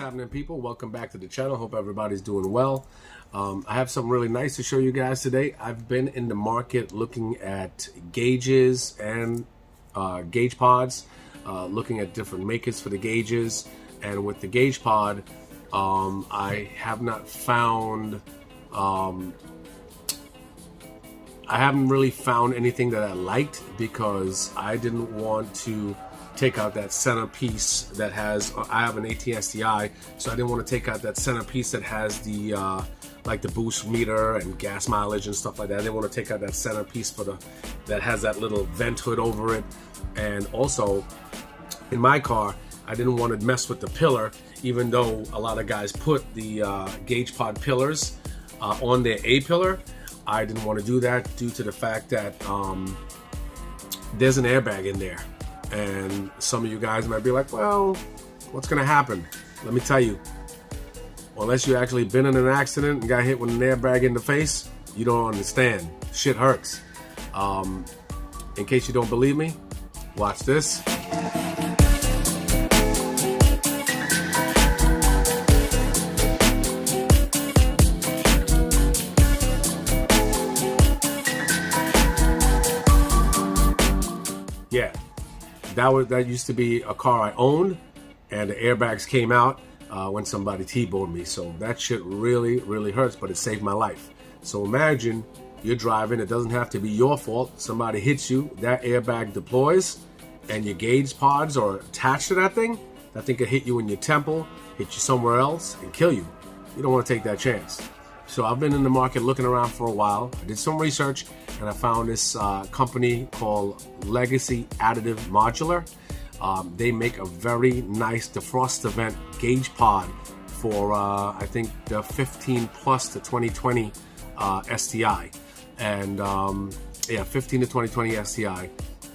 happening, people? Welcome back to the channel. Hope everybody's doing well. I have something really nice to show you guys today. I've been in the market looking at gauges and gauge pods, looking at different makers for the gauges. And with the gauge pod, I have not found, I haven't really found anything that I liked, because I didn't want to take out that center piece that has, I have an 18 STI, so I didn't want to take out that center piece that has the like the boost meter and gas mileage and stuff like that. I didn't want to take out that center piece for that has that little vent hood over it. And also in my car, I didn't want to mess with the pillar, even though a lot of guys put the gauge pod pillars on their A pillar. I didn't want to do that due to the fact that there's an airbag in there. And some of you guys might be like, well, what's gonna happen? Let me tell you, unless you actually been in an accident and got hit with an airbag in the face, you don't understand. Shit hurts. In case you don't believe me, watch this. Yeah. That used to be a car I owned, and the airbags came out when somebody T-boned me. So that shit really, really hurts, but it saved my life. So imagine you're driving, it doesn't have to be your fault. Somebody hits you, that airbag deploys, and your gauge pods are attached to that thing. That thing could hit you in your temple, hit you somewhere else, and kill you. You don't want to take that chance. So I've been in the market looking around for a while. I did some research, and I found this company called Legacy Additive Modular. They make a very nice defroster vent gauge pod for I think the 15 plus to 2020 STI, and yeah, 15 to 2020 STI,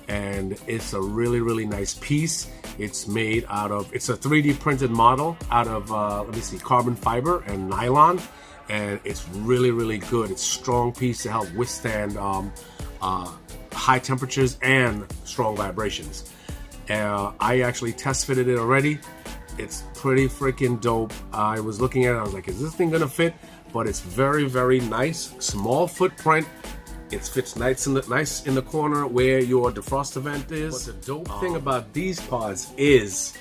and it's a really, really nice piece. It's made out of, it's a 3D printed model out of let me see, carbon fiber and nylon. And it's really, really good. It's a strong piece to help withstand high temperatures and strong vibrations. I actually test fitted it already. It's pretty freaking dope. I was looking at it, I was like, is this thing gonna fit? But it's very, very nice. Small footprint. It fits nice in the corner where your defroster vent is. But the dope thing about these pods is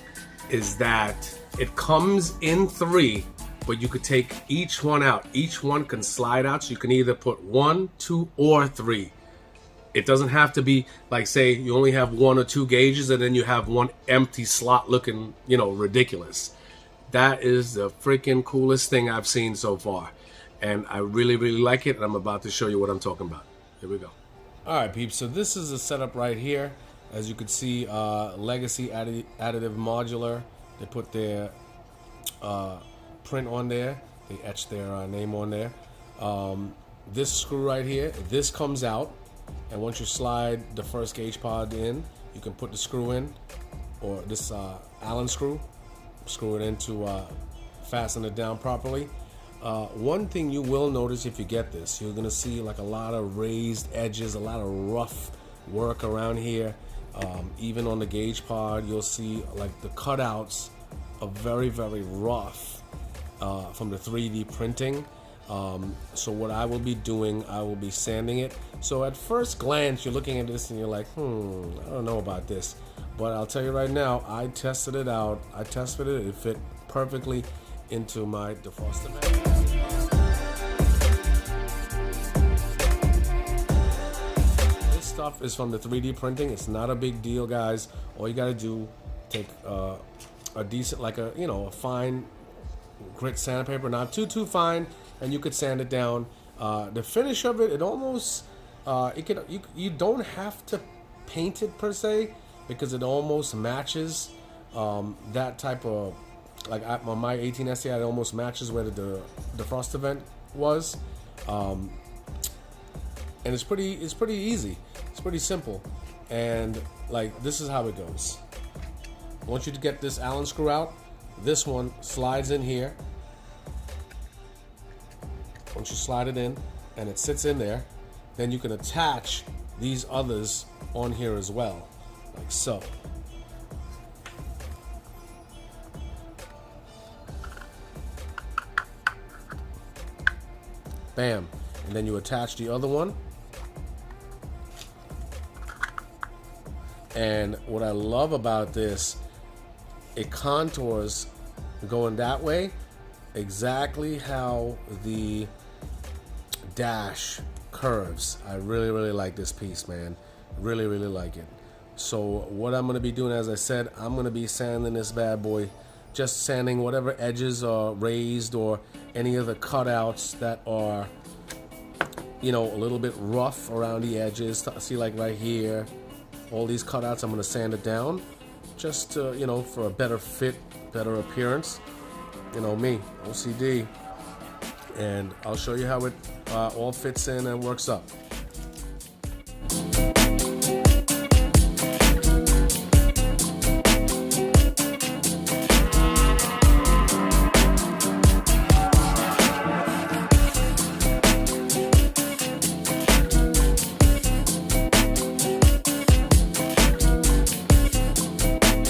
that it comes in 3. But you could take each one out. Each one can slide out, so you can either put 1, 2, or 3. It doesn't have to be like, say, you only have 1 or 2 gauges and then you have one empty slot looking, you know, ridiculous. That is the freaking coolest thing I've seen so far. And I really, really like it, and I'm about to show you what I'm talking about. Here we go. All right, peeps, so this is the setup right here. As you can see, Legacy Additive Modular. They put their print on there, they etched their name on there. This screw right here, this comes out, and once you slide the first gauge pod in, you can put the screw in, or this Allen screw it in to fasten it down properly. One thing you will notice if you get this, you're gonna see like a lot of raised edges, a lot of rough work around here. Even on the gauge pod, you'll see like the cutouts are very, very rough. From the 3D printing. So what I will be doing, I will be sanding it. So at first glance, you're looking at this and you're like, I don't know about this. But I'll tell you right now, I tested it out. I tested it. It fit perfectly into my defroster vent. This stuff is from the 3D printing. It's not a big deal, guys. All you gotta do, take a decent, like a, you know, a fine grit sandpaper, not too fine, and you could sand it down. The finish of it, it almost you don't have to paint it per se, because it almost matches that type of, like on my 18 STI, it almost matches where the defroster vent was, and it's pretty easy, it's pretty simple. And like, this is how it goes. I want you to get this Allen screw out. This one slides in here. Once you slide it in and it sits in there, then you can attach these others on here as well, like so. Bam. And then you attach the other one. And what I love about this, it contours going that way exactly how the dash curves. I really like this piece, man. Really like it. So what I'm going to be doing, as I said, I'm going to be sanding this bad boy, just sanding whatever edges are raised or any of the cutouts that are, you know, a little bit rough around the edges. See, like right here, all these cutouts, I'm going to sand it down just to, you know, for a better fit, better appearance. You know me, OCD. And I'll show you how it all fits in and works up.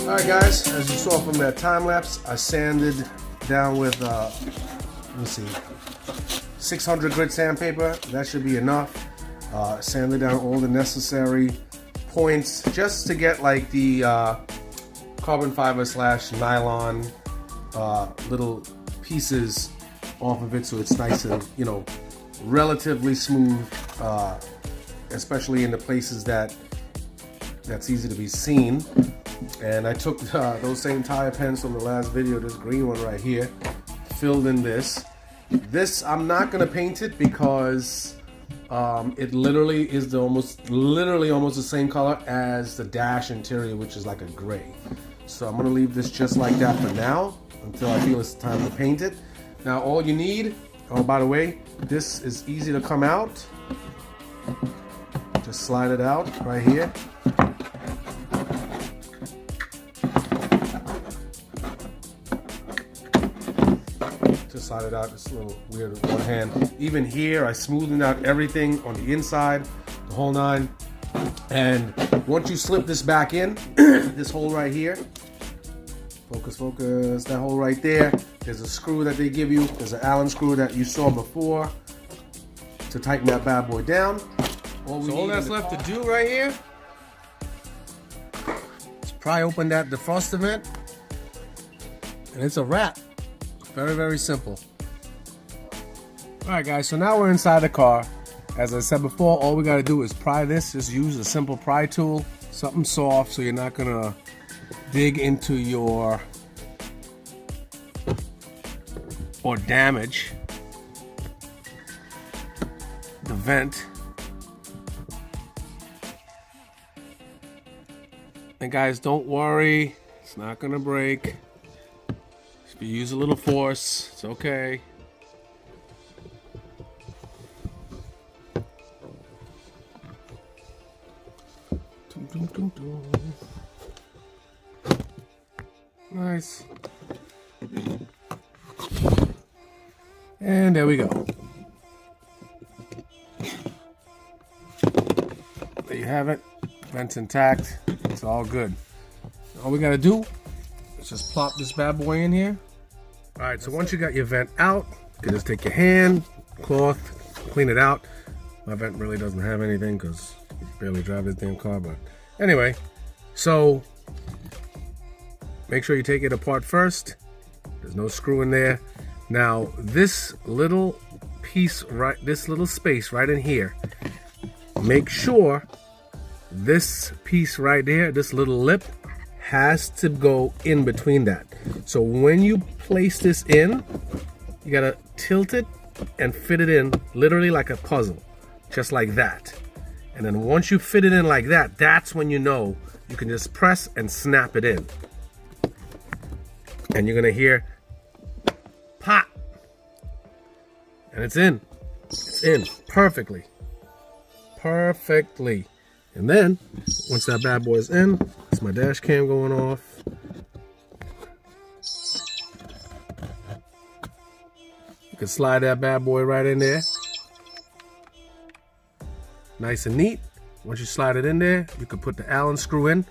Alright guys, as you saw from that time lapse, I sanded down with, let me see, 600 grit sandpaper. That should be enough. Sanded down all the necessary points just to get like the carbon fiber / nylon little pieces off of it, so it's nice and, you know, relatively smooth, especially in the places that's easy to be seen. And I took those same tire pens from the last video, this green one right here, filled in this. This, I'm not gonna paint it because it literally is almost the same color as the dash interior, which is like a gray. So I'm gonna leave this just like that for now until I feel it's time to paint it. Now all you need, oh by the way, this is easy to come out. Just slide it out right here. Just slide it out. It's a little weird with one hand. Even here, I smoothed out everything on the inside, the whole nine. And once you slip this back in, this hole right here, focus, that hole right there, there's a screw that they give you. There's an Allen screw that you saw before to tighten that bad boy down. All that's left to do right here is pry open that defroster vent, and it's a wrap. Very simple. Alright guys, so now we're inside the car. As I said before, all we gotta do is pry this. Just use a simple pry tool, something soft so you're not gonna dig into your or damage the vent. And guys, don't worry, it's not gonna break. If you use a little force, it's okay. Nice. And there we go. There you have it. Vent's intact. It's all good. All we gotta do is just plop this bad boy in here. All right, so once you got your vent out, you can just take your hand, cloth, clean it out. My vent really doesn't have anything because I barely drive this damn car, but anyway, so make sure you take it apart first. There's no screw in there. Now, this little piece, this little space right in here, make sure this piece right there, this little lip, has to go in between that. So when you place this in, you gotta tilt it and fit it in literally like a puzzle, just like that. And then once you fit it in like that, that's when you know you can just press and snap it in. And you're gonna hear pop. And it's in. It's in perfectly. Perfectly. And then, once that bad boy is in, it's my dash cam going off. You can slide that bad boy right in there. Nice and neat. Once you slide it in there, you can put the Allen screw in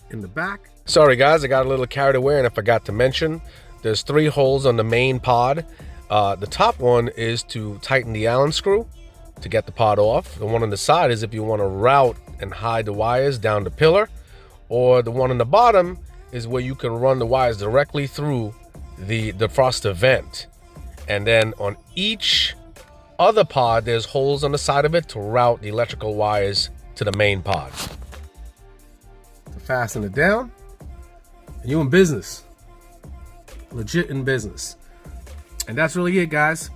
the back. Sorry guys, I got a little carried away and I forgot to mention, there's 3 holes on the main pod. The top one is to tighten the Allen screw to get the pod off. The one on the side is if you want to route and hide the wires down the pillar, or the one on the bottom is where you can run the wires directly through the defroster vent. And then on each other pod, there's holes on the side of it to route the electrical wires to the main pod. To fasten it down, and you in business. Legit in business. And that's really it, guys.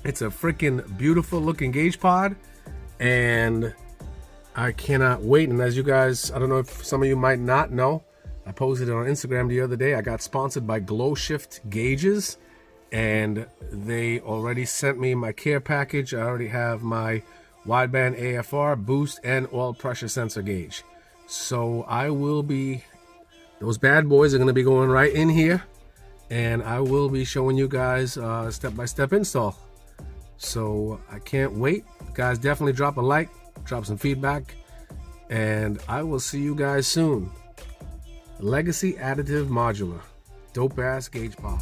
It's a freaking beautiful looking gauge pod, and I cannot wait. And as you guys, I don't know if some of you might not know, I posted it on Instagram the other day. I got sponsored by Glow Shift Gauges, and they already sent me my care package. I already have my wideband AFR, boost, and oil pressure sensor gauge. So I will be, those bad boys are going to be going right in here, and I will be showing you guys step-by-step install. So I can't wait. Guys, definitely drop a like, drop some feedback, and I will see you guys soon. Legacy Additive Modular. Dope ass gauge pod.